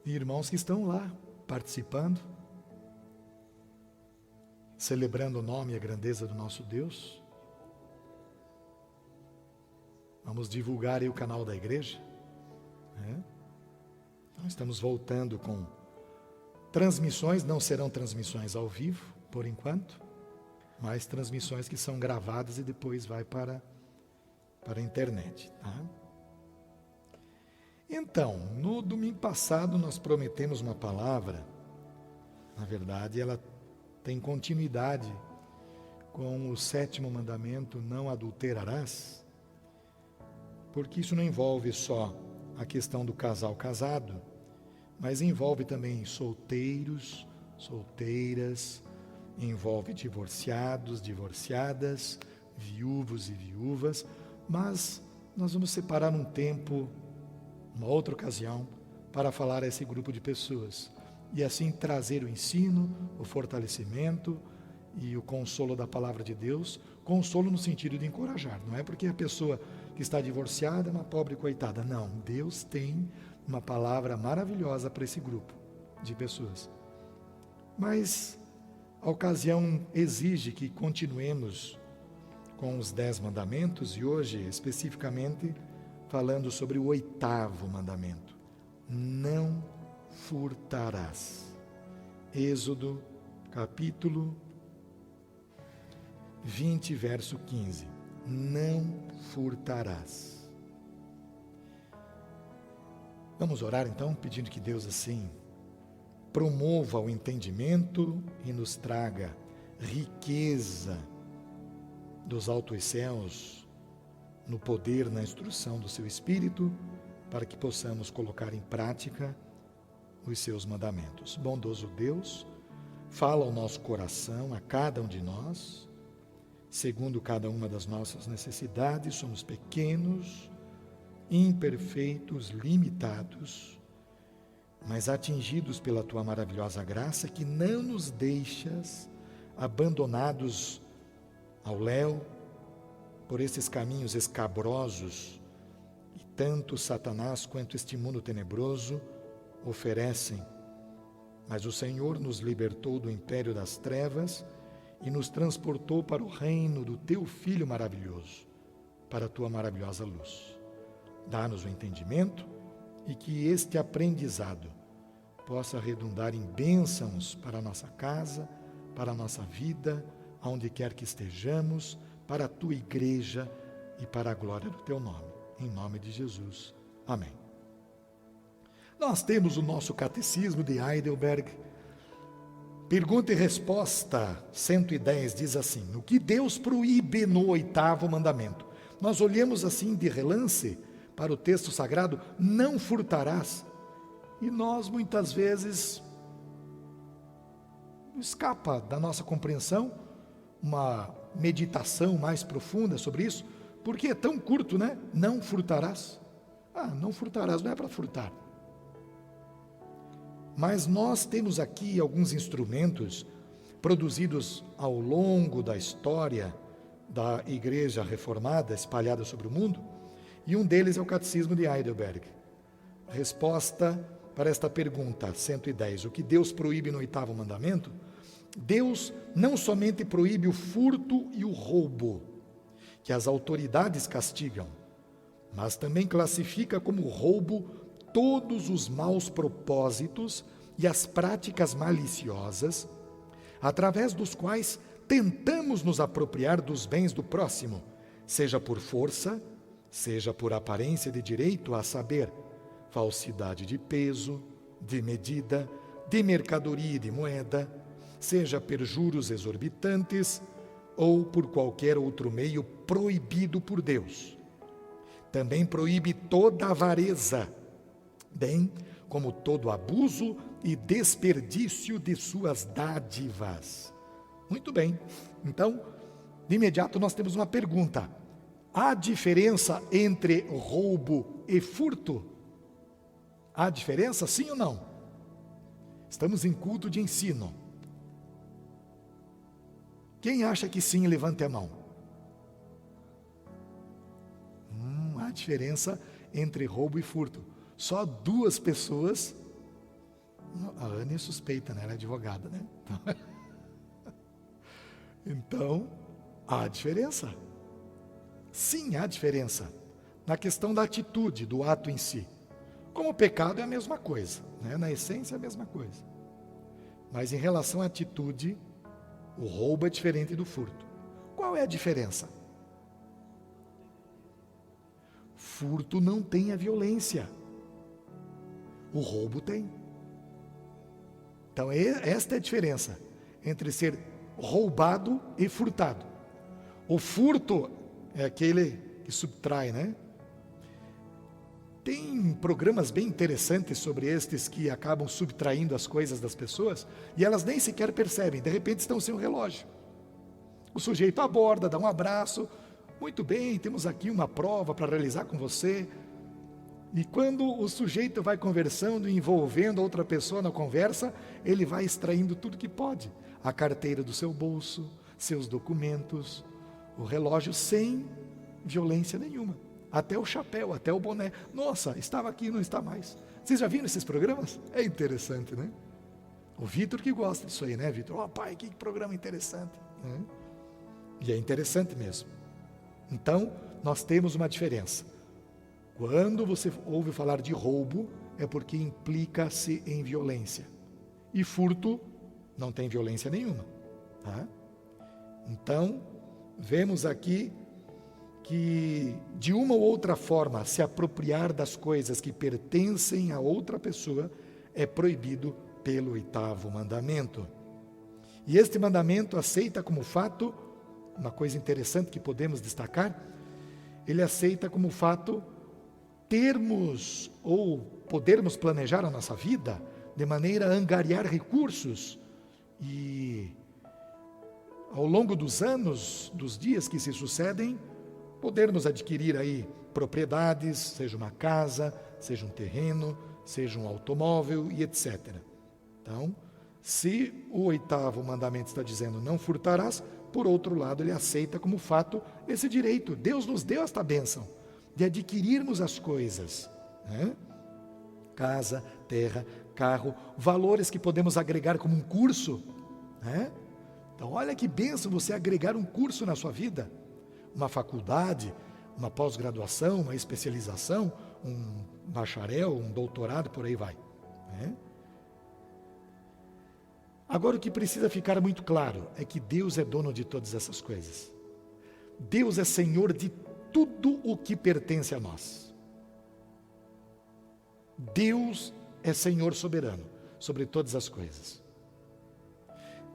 e irmãos que estão lá participando, celebrando o nome e a grandeza do nosso Deus. Vamos divulgar aí o canal da igreja, né? Então, estamos voltando com transmissões, não serão transmissões ao vivo, por enquanto, mas transmissões que são gravadas e depois vai para a internet, tá? Então, no domingo passado nós prometemos uma palavra, na verdade ela tem continuidade com o 7º mandamento, não adulterarás, porque isso não envolve só a questão do casal casado, mas envolve também solteiros, solteiras, envolve divorciados, divorciadas, viúvos e viúvas, mas nós vamos separar um tempo, uma outra ocasião, para falar a esse grupo de pessoas, e assim trazer o ensino, o fortalecimento e o consolo da palavra de Deus, consolo no sentido de encorajar, não é porque a pessoa que está divorciada é uma pobre coitada, não, Deus tem uma palavra maravilhosa para esse grupo de pessoas, mas a ocasião exige que continuemos com os 10 mandamentos, e hoje especificamente falando sobre o 8º mandamento, não furtarás. Êxodo capítulo 20, verso 15, não furtarás. Vamos orar então, pedindo que Deus assim promova o entendimento e nos traga riqueza dos altos céus, no poder, na instrução do seu Espírito, para que possamos colocar em prática os seus mandamentos. Bondoso Deus, fala ao nosso coração, a cada um de nós, segundo cada uma das nossas necessidades. Somos pequenos, imperfeitos, limitados, mas atingidos pela tua maravilhosa graça, que não nos deixas abandonados ao léu, por esses caminhos escabrosos, e tanto Satanás quanto este mundo tenebroso oferecem. Mas o Senhor nos libertou do império das trevas e nos transportou para o reino do teu Filho maravilhoso, para a tua maravilhosa luz. Dá-nos o entendimento e que este aprendizado possa redundar em bênçãos para a nossa casa, para a nossa vida, aonde quer que estejamos, para a tua igreja e para a glória do teu nome. Em nome de Jesus. Amém. Nós temos o nosso catecismo de Heidelberg. Pergunta e resposta 110 diz assim: o que Deus proíbe no 8º mandamento? Nós olhamos assim de relance para o texto sagrado, não furtarás, e nós muitas vezes escapa da nossa compreensão uma meditação mais profunda sobre isso, porque é tão curto, né? Não furtarás. Não furtarás, não é para furtar. Mas nós temos aqui alguns instrumentos produzidos ao longo da história da Igreja Reformada espalhada sobre o mundo, e um deles é o Catecismo de Heidelberg. Resposta para esta pergunta 110, o que Deus proíbe no 8º mandamento? Deus não somente proíbe o furto e o roubo, que as autoridades castigam, mas também classifica como roubo todos os maus propósitos e as práticas maliciosas, através dos quais tentamos nos apropriar dos bens do próximo, seja por força, seja por aparência de direito, a saber, falsidade de peso, de medida, de mercadoria e de moeda, seja por juros exorbitantes ou por qualquer outro meio proibido por Deus. Também proíbe toda avareza, bem como todo abuso e desperdício de suas dádivas. Muito bem, então, de imediato nós temos uma pergunta: há diferença entre roubo e furto? Há diferença, sim ou não? Estamos em culto de ensino. Quem acha que sim, levante a mão. Há diferença entre roubo e furto. Só 2 pessoas A Anne é suspeita, né? Ela é advogada, né? Então, há diferença. Sim, há diferença. Na questão da atitude, do ato em si. Como o pecado é a mesma coisa, né? Na essência é a mesma coisa. Mas em relação à atitude, o roubo é diferente do furto. Qual é a diferença? Furto não tem a violência. O roubo tem. Então, esta é a diferença entre ser roubado e furtado. O furto é aquele que subtrai, né? Tem programas bem interessantes sobre estes que acabam subtraindo as coisas das pessoas e elas nem sequer percebem, de repente estão sem o relógio. O sujeito aborda, dá um abraço, muito bem, temos aqui uma prova para realizar com você. E quando o sujeito vai conversando, envolvendo outra pessoa na conversa, ele vai extraindo tudo que pode. A carteira do seu bolso, seus documentos, o relógio sem violência nenhuma. Até o chapéu, até o boné. Nossa, estava aqui e não está mais. Vocês já viram esses programas? É interessante, né? O Vitor que gosta disso aí, né, Vitor? Oh, pai, que programa interessante. E é interessante mesmo. Então, nós temos uma diferença. Quando você ouve falar de roubo, é porque implica-se em violência. E furto não tem violência nenhuma. Tá? Então, vemos aqui que de uma ou outra forma se apropriar das coisas que pertencem a outra pessoa é proibido pelo 8º mandamento. E este mandamento aceita como fato, uma coisa interessante que podemos destacar, ele aceita como fato termos ou podermos planejar a nossa vida de maneira a angariar recursos e ao longo dos anos, dos dias que se sucedem, podermos adquirir aí propriedades, seja uma casa, seja um terreno, seja um automóvel e etc. Então, se o 8º mandamento está dizendo não furtarás, por outro lado ele aceita como fato esse direito. Deus nos deu esta bênção de adquirirmos as coisas, né? Casa, terra, carro, valores que podemos agregar como um curso, né? Então olha que bênção você agregar um curso na sua vida, uma faculdade, uma pós-graduação, uma especialização, um bacharel, um doutorado, por aí vai, né? Agora o que precisa ficar muito claro é que Deus é dono de todas essas coisas. Deus é Senhor de tudo o que pertence a nós. Deus é Senhor soberano sobre todas as coisas.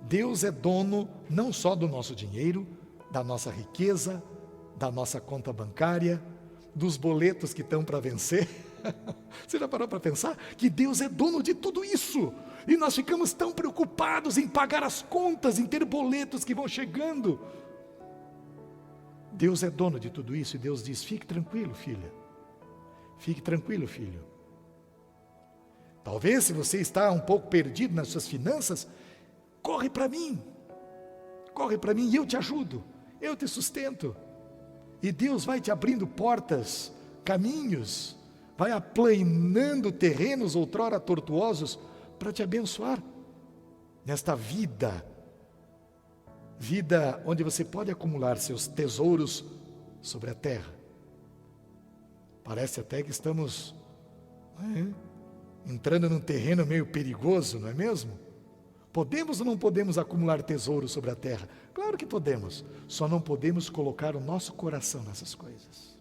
Deus é dono não só do nosso dinheiro, da nossa riqueza, da nossa conta bancária, dos boletos que estão para vencer. Você já parou para pensar que Deus é dono de tudo isso? E nós ficamos tão preocupados em pagar as contas, em ter boletos que vão chegando. Deus é dono de tudo isso e Deus diz: fique tranquilo, filha. Fique tranquilo, filho. Talvez se você está um pouco perdido nas suas finanças, corre para mim e eu te ajudo, eu te sustento. E Deus vai te abrindo portas, caminhos, vai aplanando terrenos outrora tortuosos para te abençoar nesta vida onde você pode acumular seus tesouros sobre a terra. Parece até que estamos entrando num terreno meio perigoso, não é mesmo? Podemos ou não podemos acumular tesouros sobre a terra? Claro que podemos, só não podemos colocar o nosso coração nessas coisas.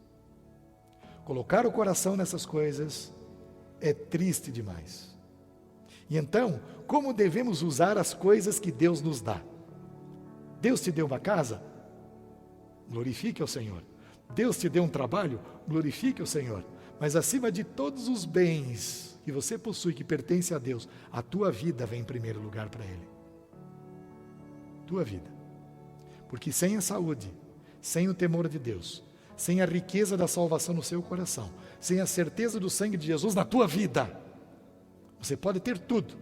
Colocar o coração nessas coisas é triste demais. E então, como devemos usar as coisas que Deus nos dá? Deus te deu uma casa? Glorifique ao Senhor. Deus te deu um trabalho? Glorifique ao Senhor. Mas acima de todos os bens que você possui, que pertence a Deus, a tua vida vem em primeiro lugar para Ele. Tua vida. Porque sem a saúde, sem o temor de Deus, sem a riqueza da salvação no seu coração, sem a certeza do sangue de Jesus na tua vida, você pode ter tudo,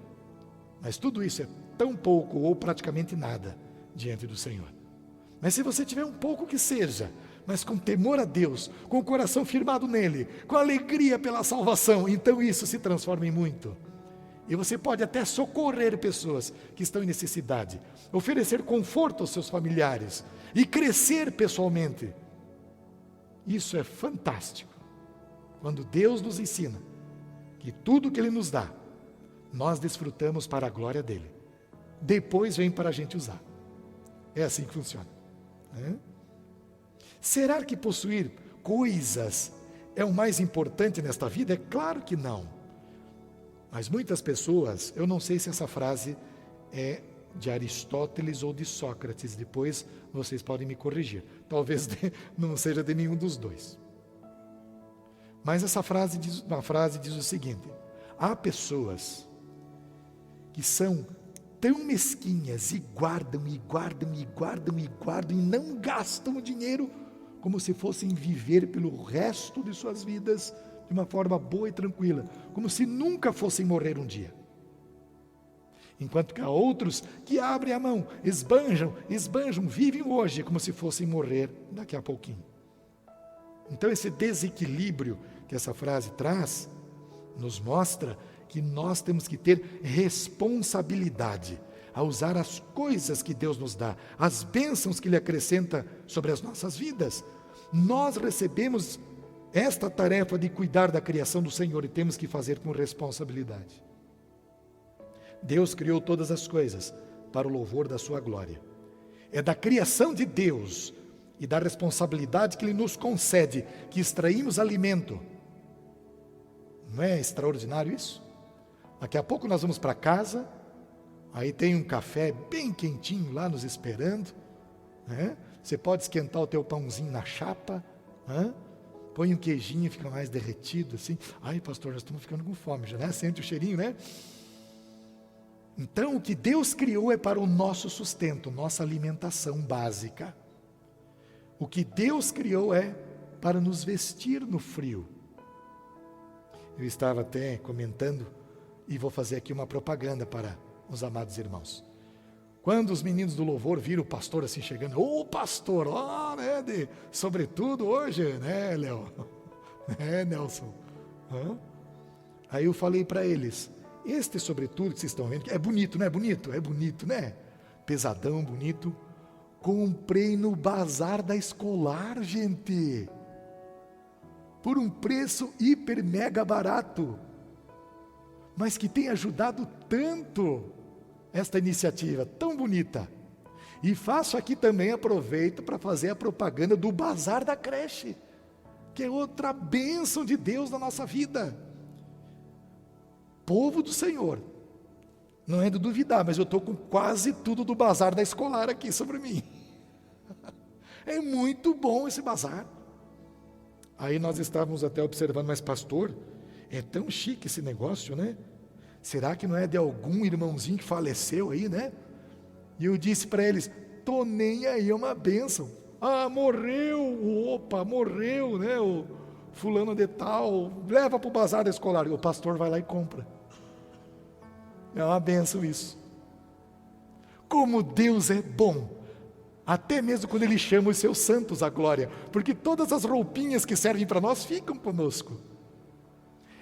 mas tudo isso é tão pouco ou praticamente nada diante do Senhor. Mas se você tiver um pouco que seja, mas com temor a Deus, com o coração firmado nele, com alegria pela salvação, então isso se transforma em muito. E você pode até socorrer pessoas que estão em necessidade, oferecer conforto aos seus familiares e crescer pessoalmente. Isso é fantástico. Quando Deus nos ensina que tudo que Ele nos dá, nós desfrutamos para a glória dEle. Depois vem para a gente usar. É assim que funciona. Será que possuir coisas é o mais importante nesta vida? É claro que não. Mas muitas pessoas, eu não sei se essa frase é de Aristóteles ou de Sócrates, depois vocês podem me corrigir. Talvez não seja de nenhum dos dois. Mas essa frase diz o seguinte: há pessoas que são tão mesquinhas e guardam e não gastam o dinheiro como se fossem viver pelo resto de suas vidas de uma forma boa e tranquila, como se nunca fossem morrer um dia. Enquanto que há outros que abrem a mão, esbanjam, vivem hoje como se fossem morrer daqui a pouquinho. Então esse desequilíbrio que essa frase traz, nos mostra que nós temos que ter responsabilidade a usar as coisas que Deus nos dá, as bênçãos que Ele acrescenta sobre as nossas vidas. Nós recebemos esta tarefa de cuidar da criação do Senhor e temos que fazer com responsabilidade. Deus criou todas as coisas para o louvor da sua glória. É da criação de Deus e da responsabilidade que Ele nos concede que extraímos alimento. Não é extraordinário isso? Daqui a pouco nós vamos para casa, aí tem um café bem quentinho lá nos esperando, né? Você pode esquentar o teu pãozinho na chapa, né? Põe um queijinho, fica mais derretido assim. Ai, pastor, nós estamos ficando com fome já, né? Sente o cheirinho, né? Então, o que Deus criou é para o nosso sustento, nossa alimentação básica. O que Deus criou é para nos vestir no frio. Eu estava até comentando, e vou fazer aqui uma propaganda para os amados irmãos. Quando os meninos do louvor viram o pastor assim chegando, ô pastor, ó, né, sobretudo hoje, né, Léo? Né, Nelson? Aí eu falei para eles, este sobretudo que vocês estão vendo, é bonito, não é bonito? É bonito, né? Pesadão, bonito. Comprei no bazar da Escolar, gente. Por um preço hiper mega barato. Mas que tem ajudado tanto esta iniciativa tão bonita. E faço aqui também, aproveito para fazer a propaganda do bazar da creche, que é outra bênção de Deus na nossa vida. Povo do Senhor, não é de duvidar, mas eu estou com quase tudo do bazar da Escolar aqui sobre mim. É muito bom esse bazar. Aí nós estávamos até observando, mas pastor, é tão chique esse negócio, né? Será que não é de algum irmãozinho que faleceu aí, né? E eu disse para eles, tô nem aí, é uma bênção. Ah, morreu, opa, morreu, né? O fulano de tal, leva para o bazar da Escolar. E o pastor vai lá e compra. É uma bênção isso. Como Deus é bom, até mesmo quando Ele chama os seus santos à glória, porque todas as roupinhas que servem para nós ficam conosco.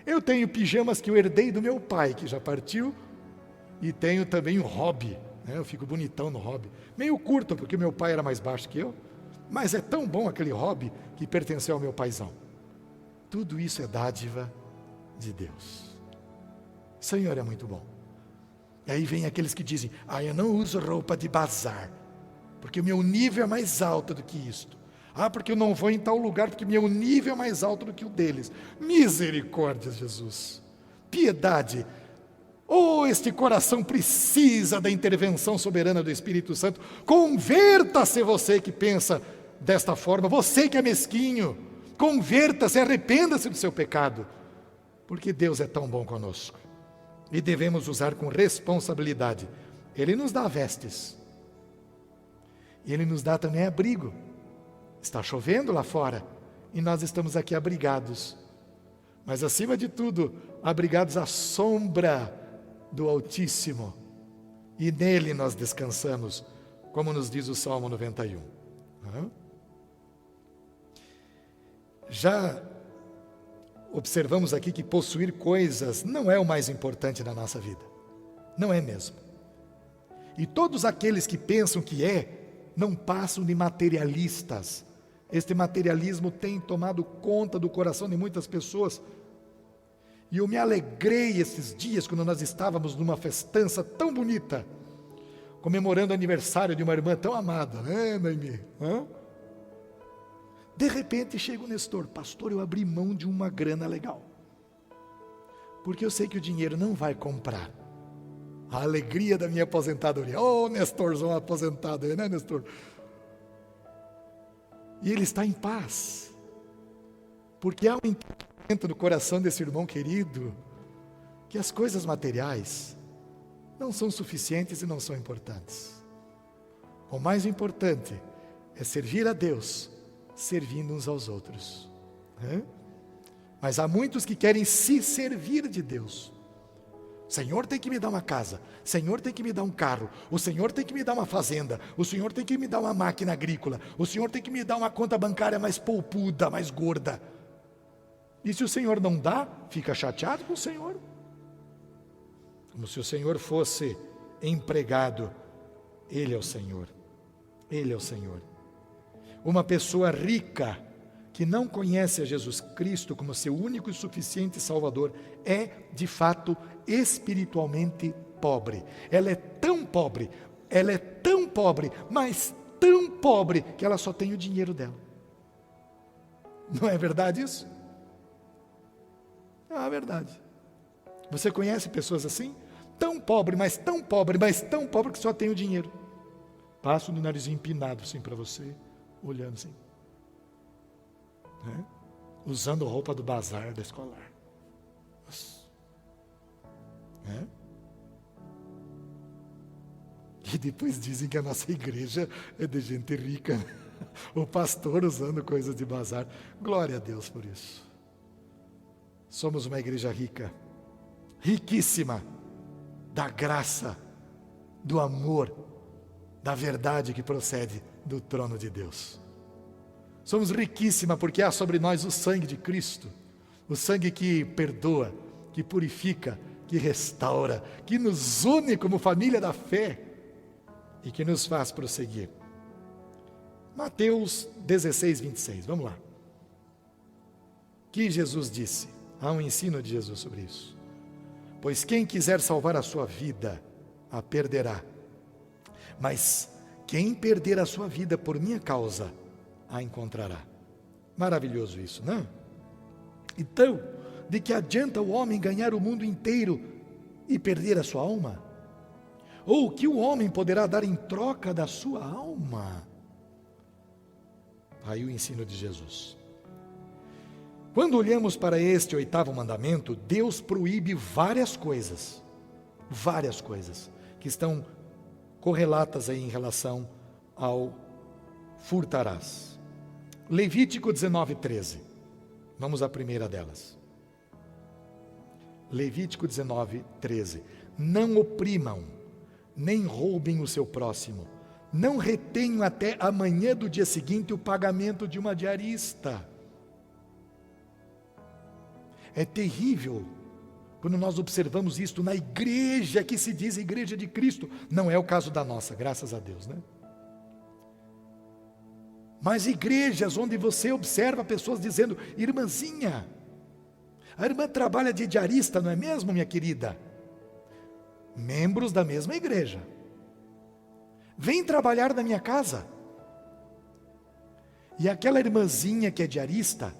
Eu tenho pijamas que eu herdei do meu pai, que já partiu, e tenho também um hobby, né? Eu fico bonitão no hobby, meio curto, porque meu pai era mais baixo que eu, mas é tão bom aquele hobby que pertenceu ao meu paizão. Tudo isso é dádiva de Deus. O Senhor é muito bom. E aí vem aqueles que dizem, eu não uso roupa de bazar, porque o meu nível é mais alto do que isto. Porque eu não vou em tal lugar, porque meu nível é mais alto do que o deles. Misericórdia, Jesus. Piedade. Este coração precisa da intervenção soberana do Espírito Santo. Converta-se você que pensa desta forma, você que é mesquinho. Converta-se, arrependa-se do seu pecado, porque Deus é tão bom conosco. E devemos usar com responsabilidade. Ele nos dá vestes. E Ele nos dá também abrigo. Está chovendo lá fora. E nós estamos aqui abrigados. Mas acima de tudo, abrigados à sombra do Altíssimo. E nele nós descansamos, como nos diz o Salmo 91. Já observamos aqui que possuir coisas não é o mais importante na nossa vida. Não é mesmo. E todos aqueles que pensam que não passam de materialistas. Este materialismo tem tomado conta do coração de muitas pessoas. E eu me alegrei esses dias quando nós estávamos numa festança tão bonita, comemorando o aniversário de uma irmã tão amada, né, Noemi? De repente chega o Nestor: pastor, eu abri mão de uma grana legal, porque eu sei que o dinheiro não vai comprar a alegria da minha aposentadoria. Oh, Nestorzão aposentado, né, Nestor? E ele está em paz, porque há um entendimento no coração desse irmão querido, que as coisas materiais não são suficientes e não são importantes. O mais importante é servir a Deus, servindo uns aos outros. Mas há muitos que querem se servir de Deus. O Senhor tem que me dar uma casa, o Senhor tem que me dar um carro, o Senhor tem que me dar uma fazenda, o Senhor tem que me dar uma máquina agrícola, o Senhor tem que me dar uma conta bancária mais poupuda, mais gorda. E se o Senhor não dá, fica chateado com o Senhor. Como se o Senhor fosse empregado. Ele é o Senhor. Ele é o Senhor. Uma pessoa rica, que não conhece a Jesus Cristo como seu único e suficiente Salvador, é, de fato, espiritualmente pobre. Ela é tão pobre, mas tão pobre, que ela só tem o dinheiro dela. Não é verdade isso? É verdade. Você conhece pessoas assim? Tão pobre, mas tão pobre, que só tem o dinheiro. Passa o narizinho empinado assim para você, olhando assim. Usando roupa do bazar da escolar. E depois dizem que a nossa igreja é de gente rica. O pastor usando coisas de bazar. Glória a Deus por isso. Somos uma igreja rica, riquíssima, da graça, do amor, da verdade que procede do trono de Deus. Somos riquíssima porque há sobre nós o sangue de Cristo, o sangue que perdoa, que purifica, que restaura, que nos une como família da fé e que nos faz prosseguir. Mateus 16, 26, vamos lá. Que Jesus disse? Há um ensino de Jesus sobre isso. Pois quem quiser salvar a sua vida, a perderá. Mas quem perder a sua vida por minha causa, a encontrará. Maravilhoso isso, não? Então, de que adianta o homem ganhar o mundo inteiro e perder a sua alma? Ou o que o homem poderá dar em troca da sua alma? Aí o ensino de Jesus. Quando olhamos para este 8º mandamento, Deus proíbe várias coisas, que estão correlatas aí em relação ao furtarás. Levítico 19, 13. Vamos à primeira delas. Levítico 19, 13. Não oprimam, nem roubem o seu próximo. Não retenham até amanhã do dia seguinte o pagamento de uma diarista. É terrível quando nós observamos isto na igreja que se diz igreja de Cristo. Não é o caso da nossa, graças a Deus, né? Mas igrejas onde você observa pessoas dizendo: irmãzinha, a irmã trabalha de diarista, não é mesmo, minha querida? Membros da mesma igreja. Vem trabalhar na minha casa. E aquela irmãzinha que é diarista,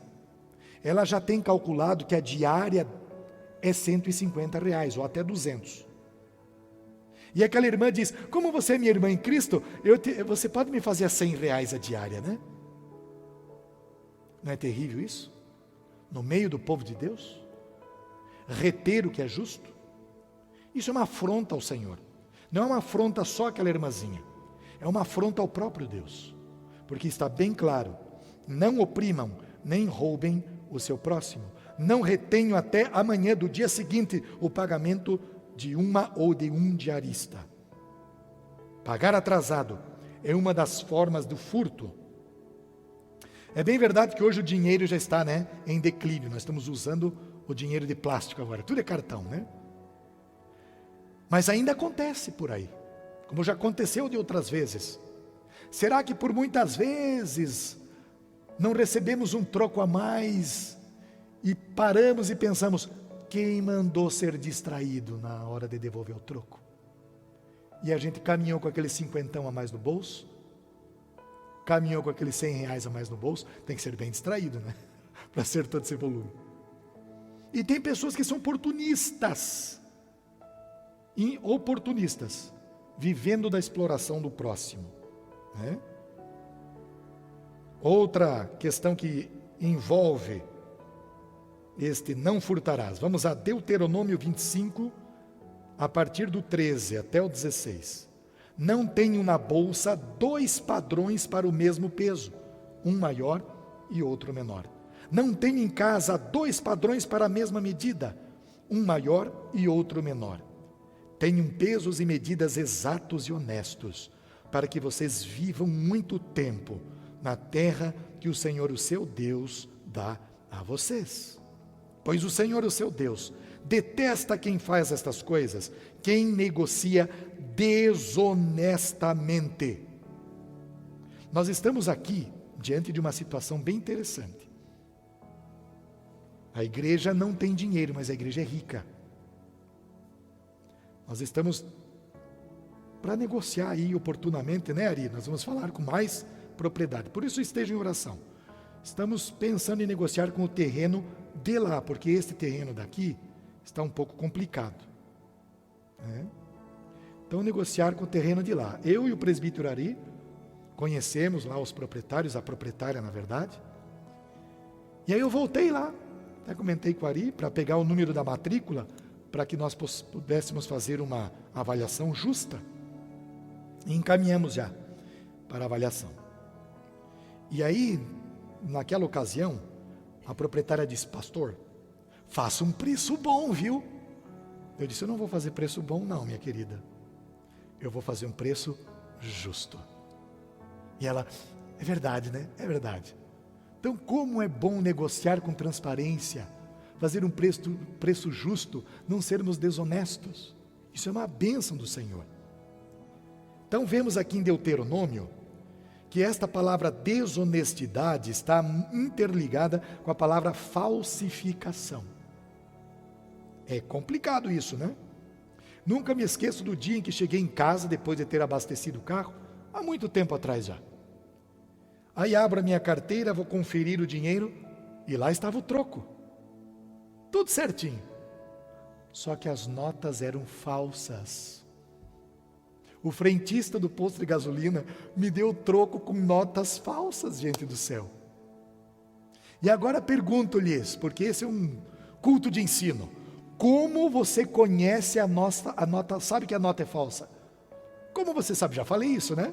ela já tem calculado que a diária é R$150 ou até 200. E aquela irmã diz: como você é minha irmã em Cristo, você pode me fazer a R$100 a diária, né? Não é terrível isso? No meio do povo de Deus? Reter o que é justo? Isso é uma afronta ao Senhor. Não é uma afronta só àquela irmãzinha. É uma afronta ao próprio Deus. Porque está bem claro: não oprimam, nem roubem o seu próximo. Não retenham até amanhã do dia seguinte o pagamento de uma ou de um diarista. Pagar atrasado é uma das formas do furto. É bem verdade que hoje o dinheiro já está, né, em declínio. Nós estamos usando o dinheiro de plástico agora. Tudo é cartão, né? Mas ainda acontece por aí, como já aconteceu de outras vezes. Será que por muitas vezes não recebemos um troco a mais e paramos e pensamos, quem mandou ser distraído na hora de devolver o troco? E a gente caminhou com aquele 50 a mais no bolso, caminhou com aqueles 100 reais a mais no bolso, tem que ser bem distraído, né? Para ser todo esse volume. E tem pessoas que são oportunistas, vivendo da exploração do próximo, né? Outra questão que envolve este não furtarás. Vamos a Deuteronômio 25, a partir do 13 até o 16. Não tenho na bolsa 2 padrões para o mesmo peso, um maior e outro menor. Não tenho em casa 2 padrões para a mesma medida, um maior e outro menor. Tenham pesos e medidas exatos e honestos, para que vocês vivam muito tempo na terra que o Senhor, o seu Deus, dá a vocês. Pois o Senhor, o seu Deus, detesta quem faz estas coisas, quem negocia desonestamente. Nós estamos aqui diante de uma situação bem interessante. A igreja não tem dinheiro, mas a igreja é rica. Nós estamos para negociar aí oportunamente, né, Ari? Nós vamos falar com mais propriedade. Por isso esteja em oração. Estamos pensando em negociar com o terreno de lá, porque este terreno daqui está um pouco complicado, né? Então, negociar com o terreno de lá. Eu e o presbítero Ari conhecemos lá os proprietários, a proprietária, na verdade. E aí eu voltei lá, até comentei com o Ari, para pegar o número da matrícula, para que nós pudéssemos fazer uma avaliação justa. E encaminhamos já para a avaliação. E aí, naquela ocasião, a proprietária disse, pastor, faça um preço bom, viu? Eu disse, eu não vou fazer preço bom não, minha querida. Eu vou fazer um preço justo. E ela, é verdade, né? É verdade. Então, como é bom negociar com transparência, fazer um preço justo, não sermos desonestos. Isso é uma bênção do Senhor. Então, vemos aqui em Deuteronômio, que esta palavra desonestidade está interligada com a palavra falsificação. É complicado isso, né? Nunca me esqueço do dia em que cheguei em casa, depois de ter abastecido o carro, há muito tempo atrás já. Aí abro a minha carteira, vou conferir o dinheiro, e lá estava o troco. Tudo certinho. Só que as notas eram falsas. O frentista do posto de gasolina me deu o troco com notas falsas, gente do céu. E agora pergunto-lhes, porque esse é um culto de ensino, como você conhece a nota, sabe que a nota é falsa? Como você sabe? Já falei isso, né?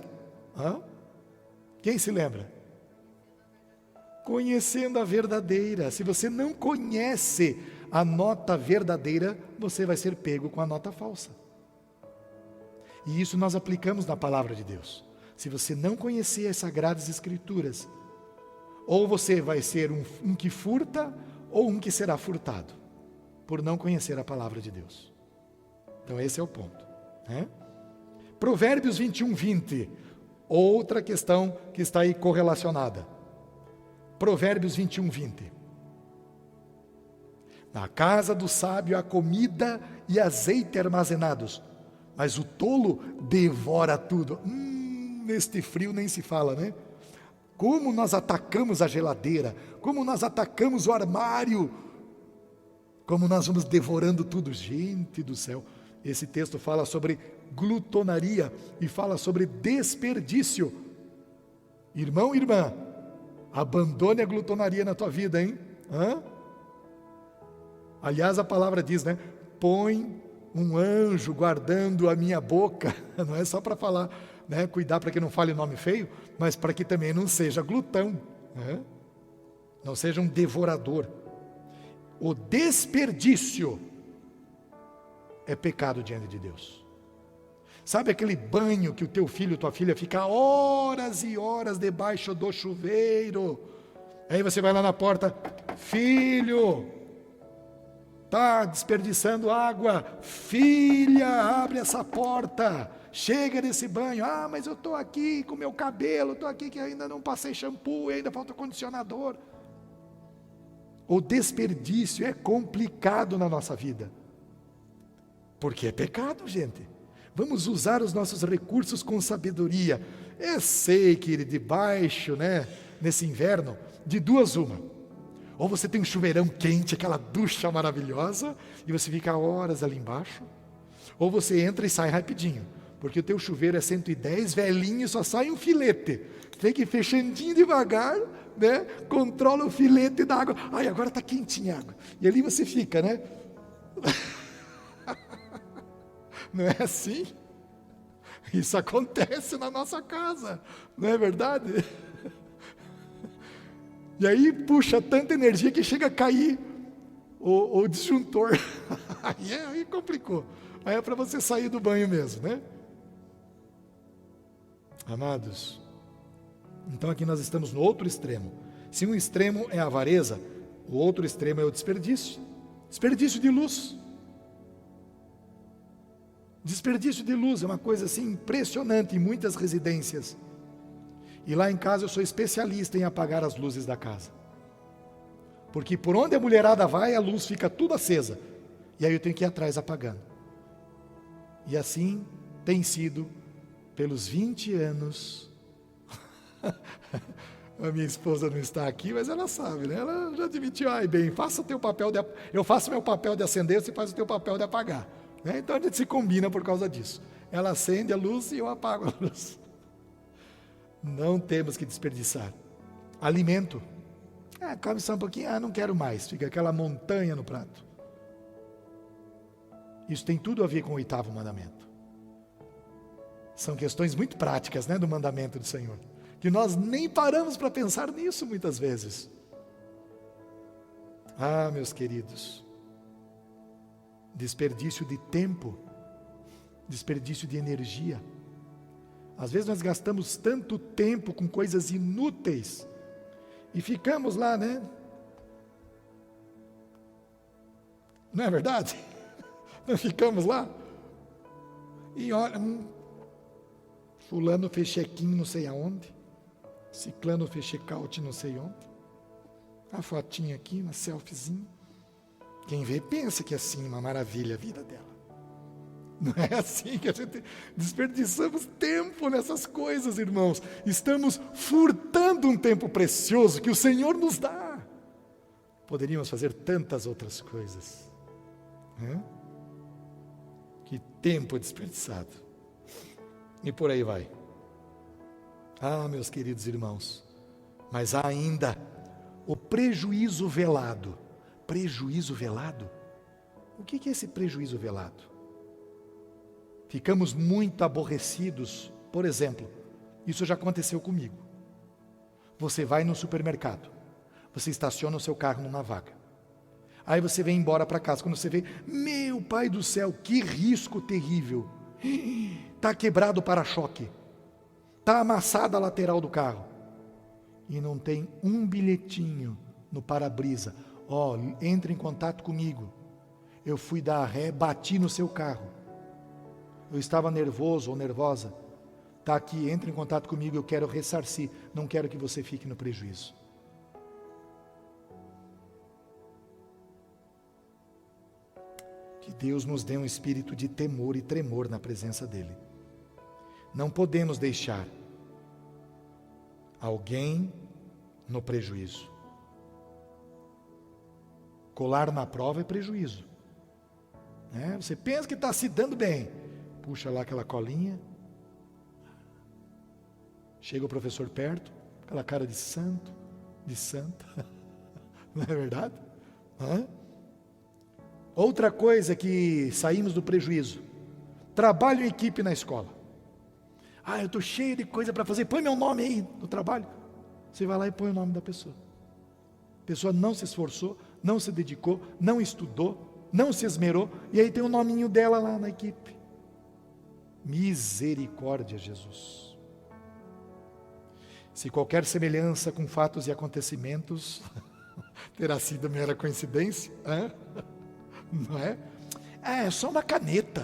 Quem se lembra? Conhecendo a verdadeira. Se você não conhece a nota verdadeira, você vai ser pego com a nota falsa. E isso nós aplicamos na palavra de Deus. Se você não conhecer as Sagradas Escrituras, ou você vai ser um que furta, ou um que será furtado, por não conhecer a palavra de Deus. Então esse é o ponto, né? Provérbios 21, 20, outra questão que está aí correlacionada. Provérbios 21, 20. Na casa do sábio há comida e azeite armazenados, mas o tolo devora tudo. Neste frio nem se fala, né? Como nós atacamos a geladeira, como nós atacamos o armário, como nós vamos devorando tudo. Gente do céu, esse texto fala sobre glutonaria e fala sobre desperdício. Irmão, irmã, abandone a glutonaria na tua vida, hein? Aliás, a palavra diz, né? Põe um anjo guardando a minha boca, não é só para falar, né? Cuidar para que não fale nome feio, mas para que também não seja glutão, né? Não seja um devorador. O desperdício é pecado diante de Deus. Sabe aquele banho que o teu filho, tua filha fica horas e horas debaixo do chuveiro, Aí você vai lá na porta, filho, tá desperdiçando água, filha, abre essa porta, chega desse banho, mas eu estou aqui com meu cabelo, estou aqui que ainda não passei shampoo, ainda falta condicionador. O desperdício é complicado na nossa vida, porque é pecado, gente. Vamos usar os nossos recursos com sabedoria. Eu sei que debaixo, nesse inverno, de duas uma. Ou você tem um chuveirão quente, aquela ducha maravilhosa, e você fica horas ali embaixo. Ou você entra e sai rapidinho, porque o teu chuveiro é 110, velhinho, só sai um filete. Tem que ir fechandinho devagar, controla o filete da água. Ai, agora está quentinha a água. E ali você fica, Não é assim? Isso acontece na nossa casa, não é verdade? E aí puxa tanta energia que chega a cair o disjuntor. Aí complicou. Aí é para você sair do banho mesmo, Amados, então aqui nós estamos no outro extremo. Se um extremo é a avareza, o outro extremo é o desperdício. Desperdício de luz. Desperdício de luz é uma coisa assim impressionante em muitas residências. E lá em casa eu sou especialista em apagar as luzes da casa. Porque por onde a mulherada vai, a luz fica tudo acesa. E aí eu tenho que ir atrás apagando. E assim tem sido pelos 20 anos. A minha esposa não está aqui, mas ela sabe, Ela já admitiu, bem, faça o teu papel eu faço meu papel de acender, você faz o teu papel de apagar. Então a gente se combina por causa disso. Ela acende a luz e eu apago a luz. Não temos que desperdiçar. Alimento. Come só um pouquinho, não quero mais. Fica aquela montanha no prato. Isso tem tudo a ver com o 8º mandamento. São questões muito práticas, do mandamento do Senhor, que nós nem paramos para pensar nisso muitas vezes. Meus queridos, desperdício de tempo, desperdício de energia. Às vezes nós gastamos tanto tempo com coisas inúteis e ficamos lá, Não é verdade? Nós ficamos lá e olha, fulano fez check-in não sei aonde, ciclano fez check-out não sei onde, a fotinha aqui, uma selfiezinha. Quem vê pensa que é assim uma maravilha a vida dela. Não é assim que a gente desperdiçamos tempo nessas coisas, irmãos. Estamos furtando um tempo precioso que o Senhor nos dá. Poderíamos fazer tantas outras coisas. Que tempo desperdiçado. E por aí vai. Meus queridos irmãos, mas há ainda o prejuízo velado. Prejuízo velado? O que é esse prejuízo velado? Ficamos muito aborrecidos. Por exemplo, isso já aconteceu comigo. Você vai no supermercado, você estaciona o seu carro numa vaga, aí você vem embora para casa, quando você vê, meu pai do céu, que risco terrível, está quebrado o para-choque, está amassada a lateral do carro, e não tem um bilhetinho no para-brisa, entre em contato comigo, eu fui dar ré, bati no seu carro, eu estava nervoso ou nervosa, está aqui, entre em contato comigo, eu quero ressarcir, não quero que você fique no prejuízo. Que Deus nos dê um espírito de temor e tremor na presença dEle. Não podemos deixar alguém no prejuízo. Colar na prova é prejuízo. Você pensa que está se dando bem, puxa lá aquela colinha, chega o professor perto, aquela cara de santo, de santa, não é verdade? Outra coisa que saímos do prejuízo, trabalho em equipe na escola. Eu estou cheio de coisa para fazer, põe meu nome aí no trabalho. Você vai lá e põe o nome da pessoa. A pessoa não se esforçou, não se dedicou, não estudou, não se esmerou, e aí tem o nominho dela lá na equipe. Misericórdia, Jesus. Se qualquer semelhança com fatos e acontecimentos terá sido mera coincidência, não é? É só uma caneta.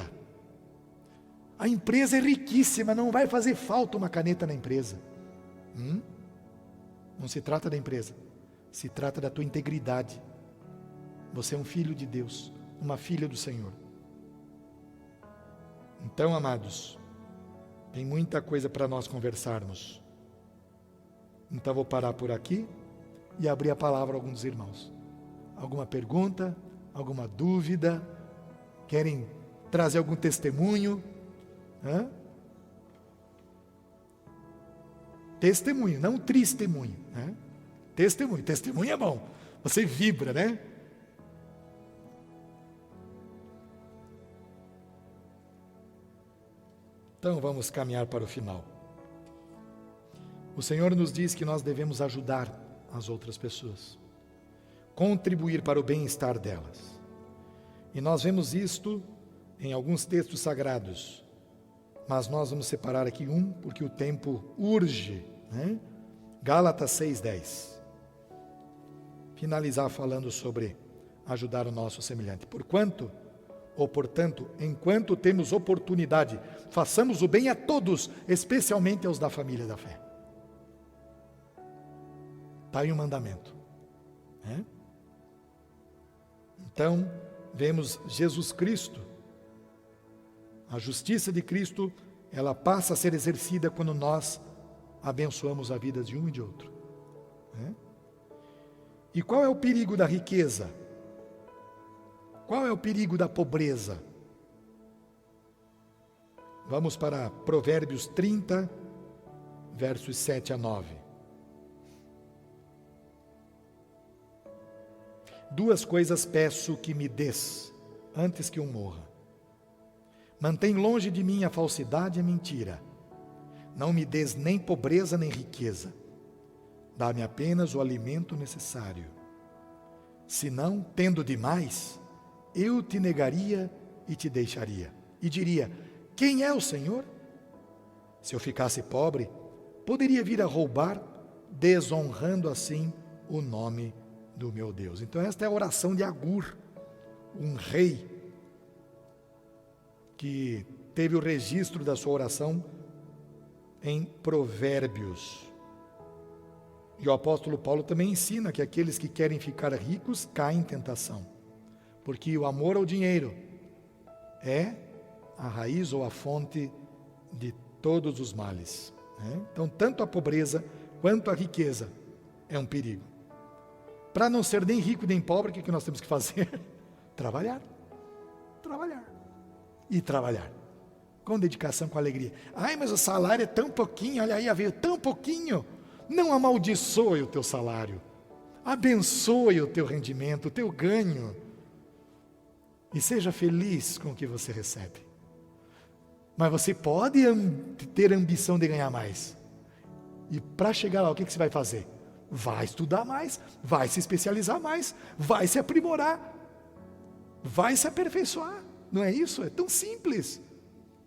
A empresa é riquíssima, não vai fazer falta uma caneta na empresa. Não se trata da empresa, se trata da tua integridade. Você é um filho de Deus, uma filha do Senhor. Então, amados, tem muita coisa para nós conversarmos. Então vou parar por aqui e abrir a palavra a alguns dos irmãos. Alguma pergunta? Alguma dúvida? Querem trazer algum testemunho? Testemunho, não tristemunho. Testemunho é bom. Você vibra, né? Então vamos caminhar para o final. O Senhor nos diz que nós devemos ajudar as outras pessoas, contribuir para o bem-estar delas. E nós vemos isto em alguns textos sagrados, mas nós vamos separar aqui um, porque o tempo urge, né? Gálatas 6:10. Finalizar falando sobre ajudar o nosso semelhante. Portanto, enquanto temos oportunidade, façamos o bem a todos, especialmente aos da família da fé. Está aí um mandamento. Então, vemos Jesus Cristo. A justiça de Cristo, ela passa a ser exercida quando nós abençoamos a vida de um e de outro. E qual é o perigo da riqueza? Qual é o perigo da pobreza? Vamos para Provérbios 30, versos 7 a 9. Duas coisas peço que me des, antes que eu morra. Mantém longe de mim a falsidade e a mentira. Não me des nem pobreza nem riqueza. Dá-me apenas o alimento necessário. Senão, tendo demais, eu te negaria e te deixaria. E diria, quem é o Senhor? Se eu ficasse pobre, poderia vir a roubar, desonrando assim o nome do meu Deus. Então esta é a oração de Agur, um rei que teve o registro da sua oração em Provérbios. E o apóstolo Paulo também ensina que aqueles que querem ficar ricos caem em tentação, porque o amor ao dinheiro é a raiz ou a fonte de todos os males. Então, tanto a pobreza quanto a riqueza é um perigo. Para não ser nem rico nem pobre, o que nós temos que fazer? Trabalhar. E trabalhar. Com dedicação, com alegria. Ai, mas o salário é tão pouquinho, olha aí, veio tão pouquinho. Não amaldiçoe o teu salário. Abençoe o teu rendimento, o teu ganho. E seja feliz com o que você recebe. Mas você pode ter ambição de ganhar mais. E para chegar lá, o que você vai fazer? Vai estudar mais, vai se especializar mais, vai se aprimorar, vai se aperfeiçoar. Não é isso? É tão simples.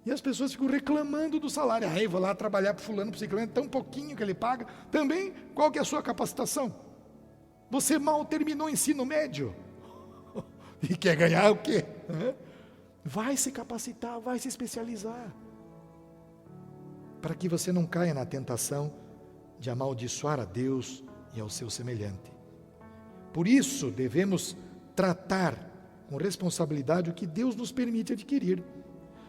E as pessoas ficam reclamando do salário. Eu vou lá trabalhar para fulano, para ciclano, tão pouquinho que ele paga. Também, qual que é a sua capacitação? Você mal terminou o ensino médio. E quer ganhar o quê? Vai se capacitar, vai se especializar. Para que você não caia na tentação de amaldiçoar a Deus e ao seu semelhante. Por isso, devemos tratar com responsabilidade o que Deus nos permite adquirir.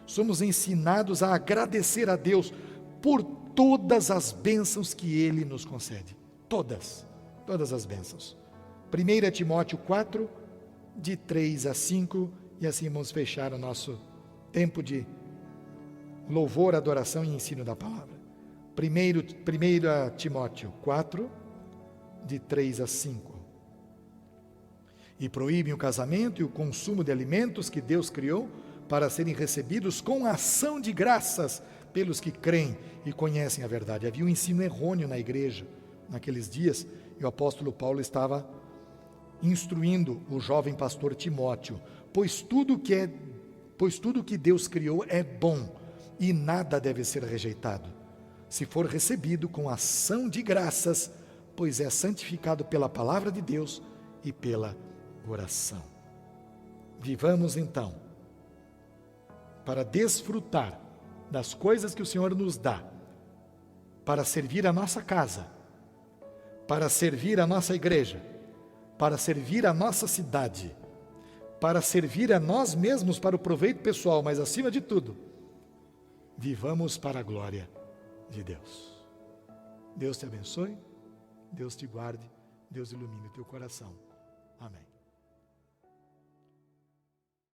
Somos ensinados a agradecer a Deus por todas as bênçãos que Ele nos concede. Todas as bênçãos. 1 Timóteo 4, de 3 a 5, e assim vamos fechar o nosso tempo de louvor, adoração e ensino da palavra. 1 Timóteo 4, de 3 a 5. E proíbem o casamento e o consumo de alimentos que Deus criou para serem recebidos com ação de graças pelos que creem e conhecem a verdade. Havia um ensino errôneo na igreja naqueles dias, e o apóstolo Paulo estava instruindo o jovem pastor Timóteo, pois tudo que Deus criou é bom e nada deve ser rejeitado, se for recebido com ação de graças, pois é santificado pela palavra de Deus e pela oração. Vivamos então para desfrutar das coisas que o Senhor nos dá, para servir a nossa casa, para servir a nossa igreja, para servir a nossa cidade, para servir a nós mesmos para o proveito pessoal, mas acima de tudo, vivamos para a glória de Deus. Deus te abençoe, Deus te guarde, Deus ilumine o teu coração. Amém.